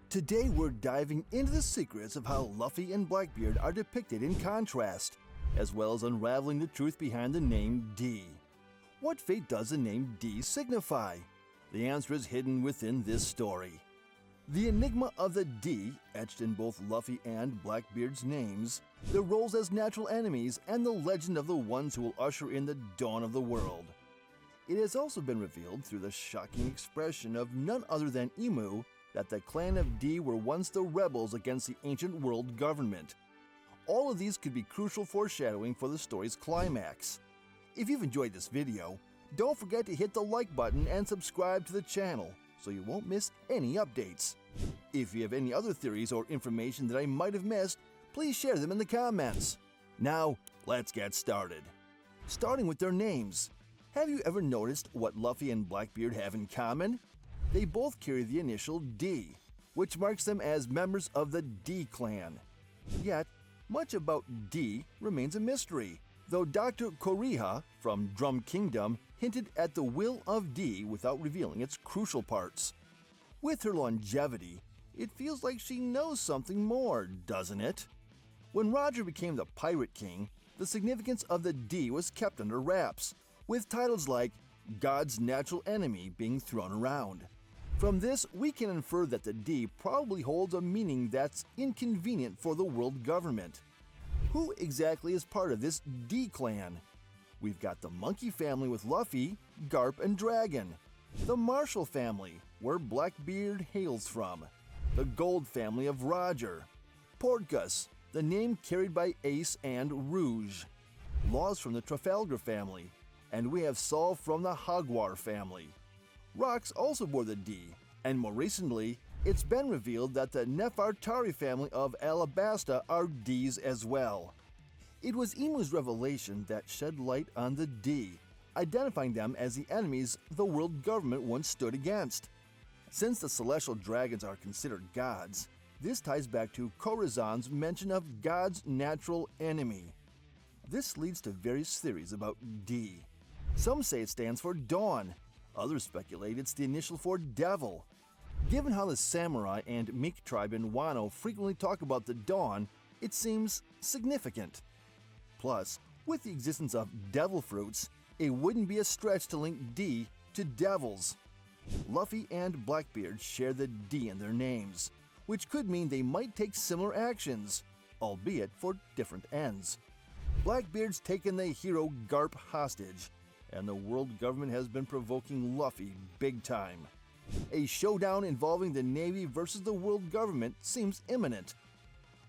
Today we're diving into the secrets of how Luffy and Blackbeard are depicted in contrast, as well as unraveling the truth behind the name D. What fate does the name D signify? The answer is hidden within this story. The enigma of the D, etched in both Luffy and Blackbeard's names, their roles as natural enemies, and the legend of the ones who will usher in the dawn of the world. It has also been revealed through the shocking expression of none other than Imu that the clan of D were once the rebels against the ancient world government. All of these could be crucial foreshadowing for the story's climax. If you've enjoyed this video, don't forget to hit the like button and subscribe to the channel so you won't miss any updates. If you have any other theories or information that I might have missed, please share them in the comments. Now, let's get started. Starting with their names. Have you ever noticed what Luffy and Blackbeard have in common? They both carry the initial D, which marks them as members of the D clan. Yet, much about D remains a mystery, though Dr. Koriha from Drum Kingdom hinted at the will of D without revealing its crucial parts. With her longevity, it feels like she knows something more, doesn't it? When Roger became the Pirate King, the significance of the D was kept under wraps, with titles like God's Natural Enemy being thrown around. From this, we can infer that the D probably holds a meaning that's inconvenient for the world government. Who exactly is part of this D clan? We've got the Monkey family with Luffy, Garp, and Dragon, the Marshall family, where Blackbeard hails from, the Gold family of Roger, Portgas, the name carried by Ace and Rouge, Laws from the Trafalgar family, and we have Saul from the Hogwar family. Rox also bore the D, and more recently, it's been revealed that the Nefertari family of Alabasta are Ds as well. It was Imu's revelation that shed light on the D, identifying them as the enemies the world government once stood against. Since the celestial dragons are considered gods, this ties back to Corazon's mention of God's natural enemy. This leads to various theories about D. Some say it stands for Dawn. Others speculate it's the initial for Devil. Given how the samurai and Meek tribe in Wano frequently talk about the Dawn, it seems significant. Plus, with the existence of devil fruits, it wouldn't be a stretch to link D to devils. Luffy and Blackbeard share the D in their names, which could mean they might take similar actions, albeit for different ends. Blackbeard's taken the hero Garp hostage, and the world government has been provoking Luffy big time. A showdown involving the Navy versus the world government seems imminent.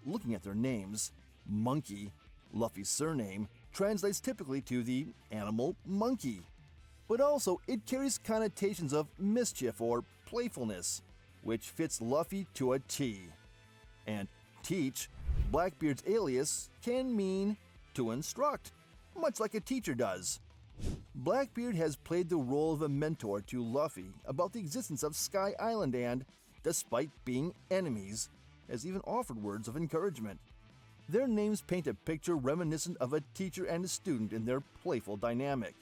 Looking at their names, Monkey, Luffy's surname, translates typically to the animal monkey, but also it carries connotations of mischief or playfulness, which fits Luffy to a T. And teach, Blackbeard's alias, can mean to instruct, much like a teacher does. Blackbeard has played the role of a mentor to Luffy about the existence of Sky Island and, despite being enemies, has even offered words of encouragement. Their names paint a picture reminiscent of a teacher and a student in their playful dynamic.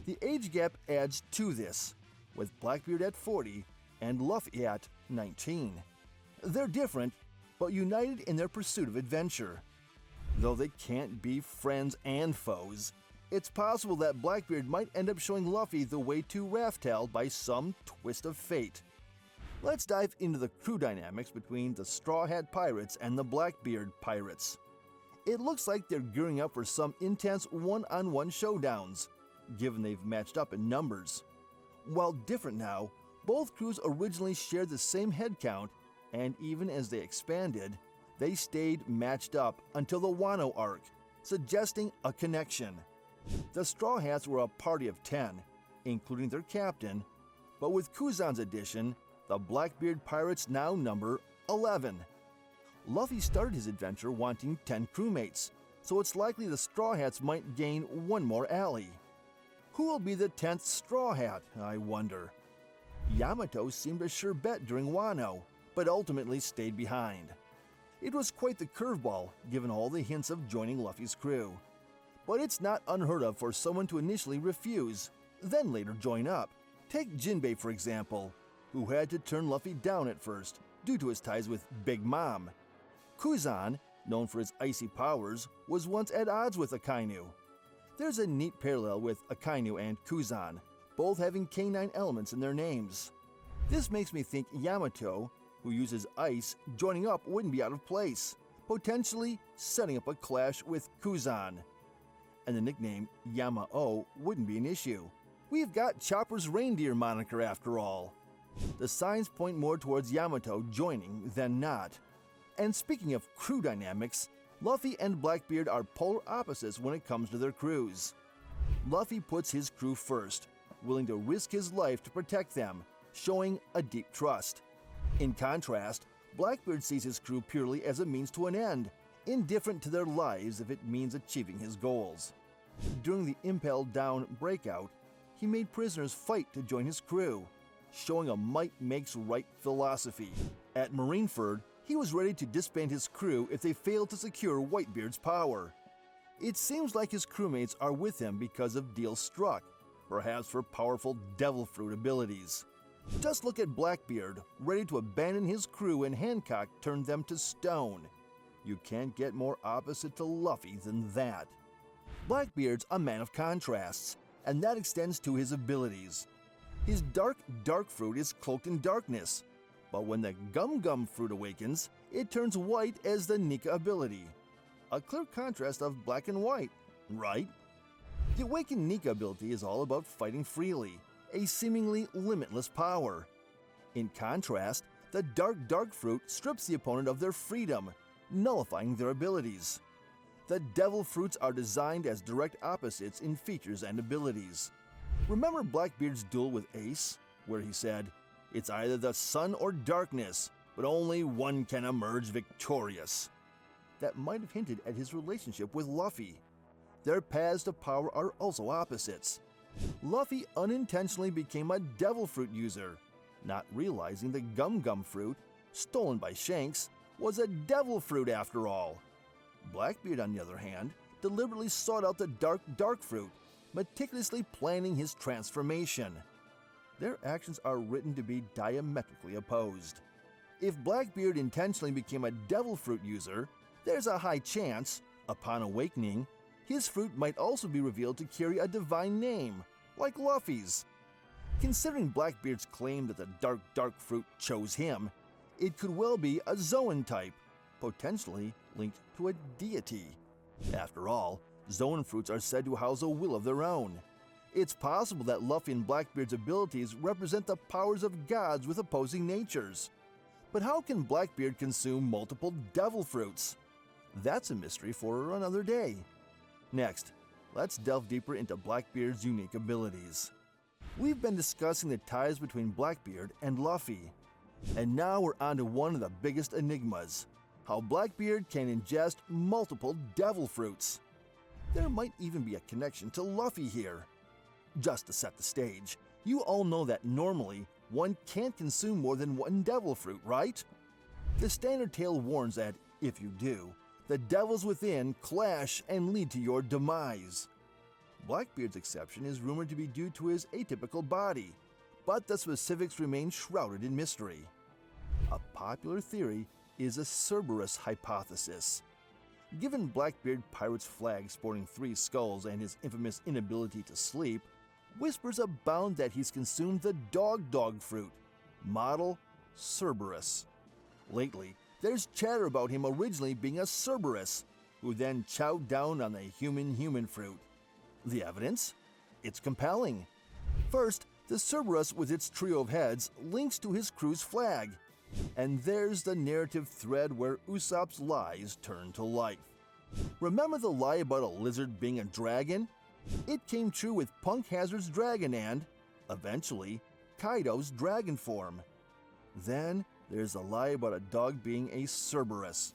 The age gap adds to this, with Blackbeard at 40 and Luffy at 19. They're different, but united in their pursuit of adventure. Though they can't be friends and foes, it's possible that Blackbeard might end up showing Luffy the way to Raftel by some twist of fate. Let's dive into the crew dynamics between the Straw Hat Pirates and the Blackbeard Pirates. It looks like they're gearing up for some intense one-on-one showdowns, given they've matched up in numbers. While different now, both crews originally shared the same head count, and even as they expanded, they stayed matched up until the Wano arc, suggesting a connection. The Straw Hats were a party of 10, including their captain, but with Kuzan's addition, the Blackbeard Pirates now number 11. Luffy started his adventure wanting 10 crewmates, so it's likely the Straw Hats might gain one more ally. Who will be the 10th Straw Hat, I wonder? Yamato seemed a sure bet during Wano, but ultimately stayed behind. It was quite the curveball, given all the hints of joining Luffy's crew. But it's not unheard of for someone to initially refuse, then later join up. Take Jinbei for example, who had to turn Luffy down at first, due to his ties with Big Mom. Kuzan, known for his icy powers, was once at odds with Akainu. There's a neat parallel with Akainu and Kuzan, both having canine elements in their names. This makes me think Yamato, who uses ice, joining up wouldn't be out of place, potentially setting up a clash with Kuzan. And the nickname Yama-O wouldn't be an issue. We've got Chopper's reindeer moniker after all. The signs point more towards Yamato joining than not. And speaking of crew dynamics, Luffy and Blackbeard are polar opposites when it comes to their crews. Luffy puts his crew first, willing to risk his life to protect them, showing a deep trust. In contrast, Blackbeard sees his crew purely as a means to an end, indifferent to their lives if it means achieving his goals. During the Impel Down breakout, he made prisoners fight to join his crew, showing a might makes right philosophy. At Marineford, he was ready to disband his crew if they failed to secure Whitebeard's power. It seems like his crewmates are with him because of deals struck, perhaps for powerful devil fruit abilities. Just look at Blackbeard, ready to abandon his crew when Hancock turned them to stone. You can't get more opposite to Luffy than that. Blackbeard's a man of contrasts, and that extends to his abilities. His dark fruit is cloaked in darkness, but when the Gum fruit awakens, it turns white as the Nika ability. A clear contrast of black and white, right? The awakened Nika ability is all about fighting freely, a seemingly limitless power. In contrast, the dark fruit strips the opponent of their freedom, nullifying their abilities. The devil fruits are designed as direct opposites in features and abilities. Remember Blackbeard's duel with Ace, where he said, "It's either the sun or darkness, but only one can emerge victorious." That might have hinted at his relationship with Luffy. Their paths to power are also opposites. Luffy unintentionally became a devil fruit user, not realizing the Gum fruit, stolen by Shanks, was a devil fruit after all. Blackbeard, on the other hand, deliberately sought out the dark fruit, meticulously planning his transformation. Their actions are written to be diametrically opposed. If Blackbeard intentionally became a devil fruit user, there's a high chance, upon awakening, his fruit might also be revealed to carry a divine name, like Luffy's. Considering Blackbeard's claim that the dark fruit chose him, it could well be a Zoan type, potentially linked to a deity. After all, Zoan fruits are said to house a will of their own. It's possible that Luffy and Blackbeard's abilities represent the powers of gods with opposing natures. But how can Blackbeard consume multiple devil fruits? That's a mystery for another day. Next, let's delve deeper into Blackbeard's unique abilities. We've been discussing the ties between Blackbeard and Luffy, and now we're on to one of the biggest enigmas: how Blackbeard can ingest multiple devil fruits. There might even be a connection to Luffy here. Just to set the stage, you all know that normally one can't consume more than one devil fruit, right? The standard tale warns that, if you do, the devils within clash and lead to your demise. Blackbeard's exception is rumored to be due to his atypical body, but the specifics remain shrouded in mystery. A popular theory is a Cerberus hypothesis. Given Blackbeard Pirate's flag sporting 3 skulls and his infamous inability to sleep, whispers abound that he's consumed the dog fruit, model Cerberus. Lately, there's chatter about him originally being a Cerberus, who then chowed down on the human fruit. The evidence? It's compelling. First, the Cerberus with its trio of heads links to his crew's flag. And there's the narrative thread where Usopp's lies turn to life. Remember the lie about a lizard being a dragon? It came true with Punk Hazard's dragon and, eventually, Kaido's dragon form. Then there's a lie about a dog being a Cerberus,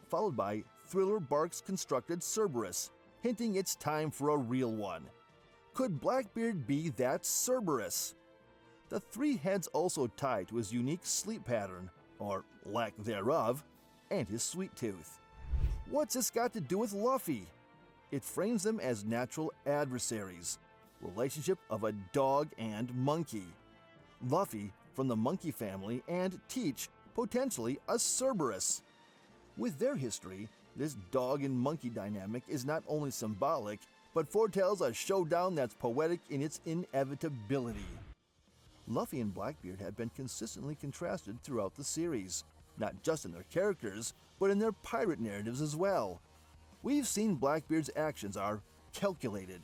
followed by Thriller Bark's constructed Cerberus, hinting it's time for a real one. Could Blackbeard be that Cerberus? The 3 heads also tie to his unique sleep pattern, or lack thereof, and his sweet tooth. What's this got to do with Luffy? It frames them as natural adversaries, relationship of a dog and monkey. Luffy, from the monkey family, and Teach, potentially a Cerberus. With their history, this dog and monkey dynamic is not only symbolic, but foretells a showdown that's poetic in its inevitability. Luffy and Blackbeard have been consistently contrasted throughout the series, not just in their characters, but in their pirate narratives as well. We've seen Blackbeard's actions are calculated.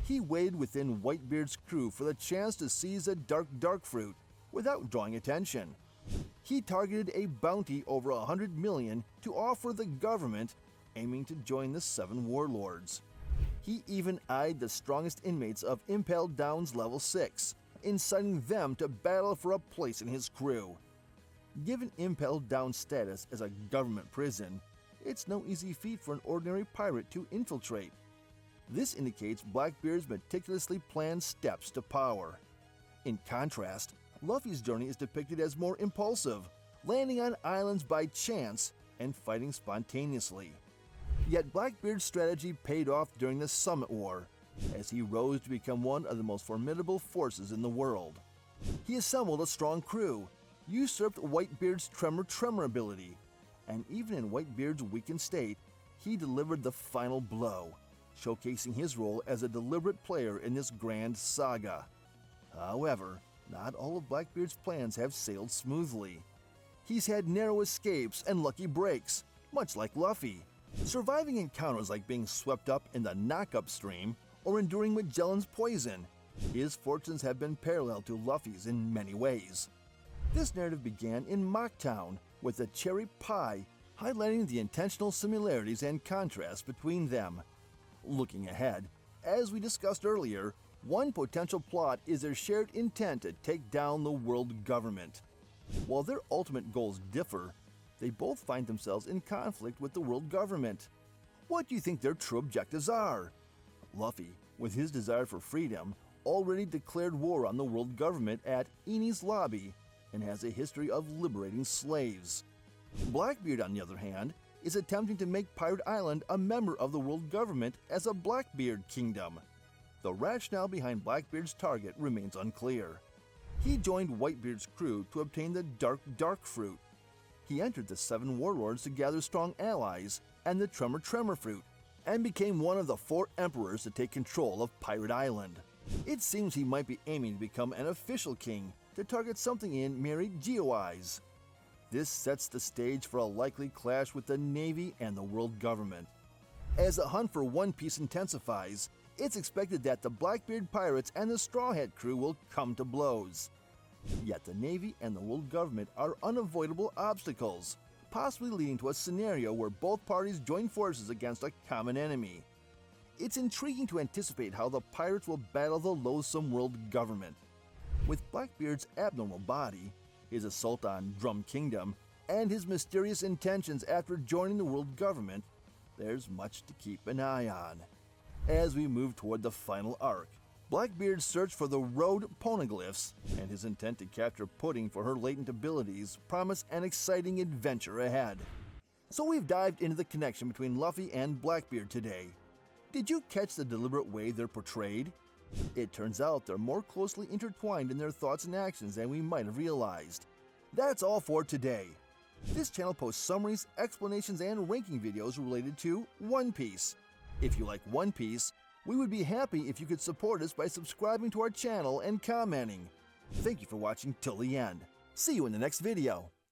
He waded within Whitebeard's crew for the chance to seize a dark fruit without drawing attention. He targeted a bounty over 100 million to offer the government, aiming to join the 7 warlords. He even eyed the strongest inmates of Impel Down's level 6, inciting them to battle for a place in his crew. Given Impel Down's status as a government prison, it's no easy feat for an ordinary pirate to infiltrate. This indicates Blackbeard's meticulously planned steps to power. In contrast, Luffy's journey is depicted as more impulsive, landing on islands by chance and fighting spontaneously. Yet Blackbeard's strategy paid off during the Summit War, as he rose to become one of the most formidable forces in the world. He assembled a strong crew, usurped Whitebeard's tremor ability, and even in Whitebeard's weakened state, he delivered the final blow, showcasing his role as a deliberate player in this grand saga. However, not all of Blackbeard's plans have sailed smoothly. He's had narrow escapes and lucky breaks, much like Luffy, surviving encounters like being swept up in the knock-up stream or enduring Magellan's poison. His fortunes have been parallel to Luffy's in many ways. This narrative began in Mocktown with the cherry pie, highlighting the intentional similarities and contrasts between them. Looking ahead, as we discussed earlier, one potential plot is their shared intent to take down the world government. While their ultimate goals differ, they both find themselves in conflict with the world government. What do you think their true objectives are? Luffy, with his desire for freedom, already declared war on the world government at Enies Lobby and has a history of liberating slaves. Blackbeard, on the other hand, is attempting to make Pirate Island a member of the world government as a Blackbeard kingdom. The rationale behind Blackbeard's target remains unclear. He joined Whitebeard's crew to obtain the dark fruit. He entered the 7 warlords to gather strong allies and the tremor fruit, and became one of the 4 emperors to take control of Pirate Island. It seems he might be aiming to become an official king to target something in Mary Geoise. This sets the stage for a likely clash with the Navy and the world government. As the hunt for One Piece intensifies, it's expected that the Blackbeard pirates and the Straw Hat crew will come to blows. Yet the Navy and the world government are unavoidable obstacles, possibly leading to a scenario where both parties join forces against a common enemy. It's intriguing to anticipate how the pirates will battle the loathsome world government. With Blackbeard's abnormal body, his assault on Drum Kingdom, and his mysterious intentions after joining the world government, there's much to keep an eye on. As we move toward the final arc, Blackbeard's search for the Road Poneglyphs and his intent to capture Pudding for her latent abilities promise an exciting adventure ahead. So we've dived into the connection between Luffy and Blackbeard today. Did you catch the deliberate way they're portrayed? It turns out they're more closely intertwined in their thoughts and actions than we might have realized. That's all for today. This channel posts summaries, explanations, and ranking videos related to One Piece. If you like One Piece, we would be happy if you could support us by subscribing to our channel and commenting. Thank you for watching till the end. See you in the next video.